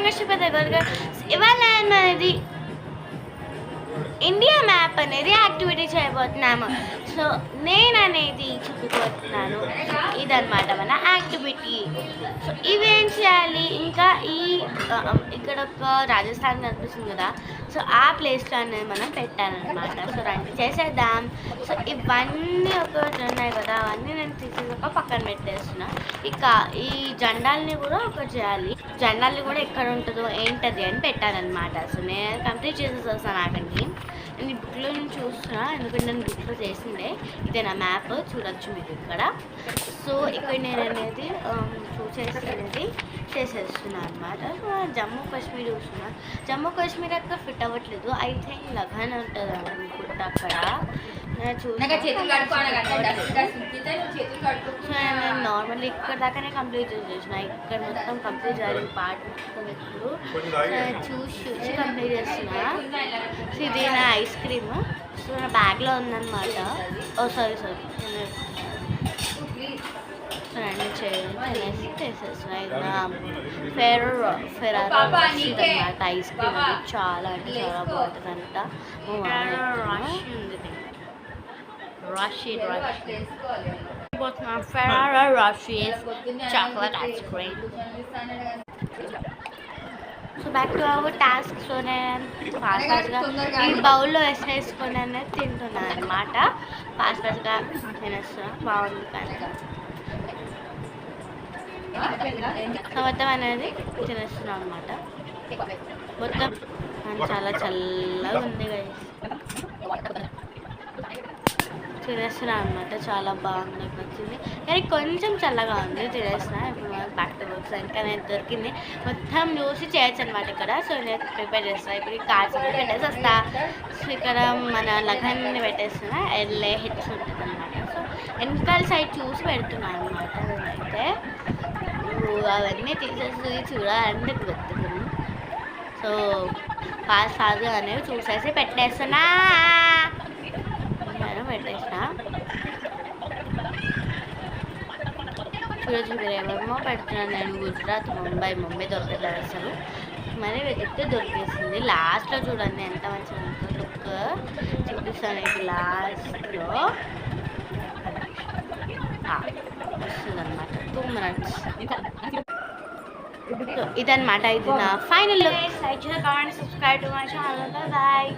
కష్టపడ్డ ఇవాళ అనేది ఇండియా మ్యాప్ అనేది యాక్టివిటీ చేయబోతున్నాము. సో నేను అనేది చూపిపోతున్నాను. ఇదన్నమాట మన యాక్టివిటీ. సో ఇవేం చేయాలి, ఇంకా ఇక్కడ ఒక రాజస్థాన్ కనిపిస్తుంది కదా, సో ఆ ప్లేస్లో అనేది మనం పెట్టాలన్నమాట. సో రండి చేసేద్దాం. సో ఇవన్నీ ఒకటి ఉన్నాయి కదా, అవన్నీ నేను తీసేసాక పక్కన పెట్టేస్తున్నా. ఇక ఈ జెండాల్ని కూడా ఒకటి చేయాలి. జెండాల్ని కూడా ఎక్కడ ఉంటుందో ఏంటది అని పెట్టాలన్నమాట. సో నేను కంప్లీట్ చేసేసి వస్తాను. ఆగండి, నేను ఈ బుక్లో నుంచి చూస్తున్నా, ఎందుకంటే నేను బుక్లో చేసిందే. ఇదే నా మ్యాప్, చూడొచ్చు మీరు ఇక్కడ. సో ఇక్కడ నేను అనేది చేసేస్తున్నాను అనమాట. జమ్మూ కాశ్మీర్ చూస్తున్నా. జమ్మూ కాశ్మీర్ అక్కడ ఫిట్ అవ్వట్లేదు. ఐ థింక్ లఖన్ ఉంటుంది అనుకుంటా అక్కడ. సో నేను నార్మల్లీ ఇక్కడ దాకానే కంప్లీట్ చేసేసిన. ఇక్కడ మొత్తం కంప్లీట్ జరిగిన పార్ట్ మొత్తం ఇప్పుడు చూసి కంప్లీట్ చేస్తున్నా. సో ఇది నా ఐస్ క్రీమ్. సో నా బ్యాగ్లో ఉందన్నమాట. ఓ సారీ అన్నీ చేసి చేసేస్తున్నా. ఇది నా ఫెరారో అనమాట ఐస్ క్రీమ్. అది చాలా అంటే చాలా బాగుంటుందంట. Ferrero Rocher's chocolate ice cream. So back to our task. So నేను ఫాస్ట్గా ఈ బౌల్లో వేసేసుకొని అనేది తింటున్నాను అనమాట. ఫాస్ట్గా తినేస్తున్నా. బాగుంది కానీ సో మొత్తం అనేది తినేస్తున్నాం అనమాట. మొత్తం చాలా చల్లగా ఉంది కదా, తినేస్తున్నాను అనమాట. చాలా బాగుంది, నాకు నచ్చింది. కానీ కొంచెం చల్లగా ఉంది. తినేస్తున్నా. ఇప్పుడు మనకు బ్యాక్ టు వర్క్స్. ఇంకా నేను దొరికింది మొత్తం చూసి చేయొచ్చు అనమాట ఇక్కడ. సో నేను ప్రిపేర్ చేస్తాను. ఇప్పుడు ఈ కార్డ్స్ పెట్టేసి వస్తా. సో ఇక్కడ మన లఖన్ని పెట్టేస్తున్నా. ఎల్ఏ హెచ్ ఉంటుంది అనమాట. సో వెనకాల సైడ్ చూసి పెడుతున్నాను అనమాట. నేనైతే అవన్నీ తీసేసి చూడాలంటే వెతుకున్నాను. సో ఫాస్ట్గా అనేవి చూసేసి పెట్టేస్తున్నా. పెట్టేసిన చూడొచ్చు మీరు ఏమేమో పెడుతున్నాను నేను. గుజరాత్, ముంబై దొరకట్లేదు అసలు. మరి వెతికితే దొరికేసింది. లాస్ట్లో చూడండి ఎంత మంచిగా ఉంటుందో. లుక్ చూపిస్తాను. ఇది లాస్ట్లో వస్తుంది అనమాట. 2 minutes. సో ఇదన్నమాట. ఇది నా ఫైనల్ లుక్. లైక్ చేయండి, comment, subscribe to my channel. Bye.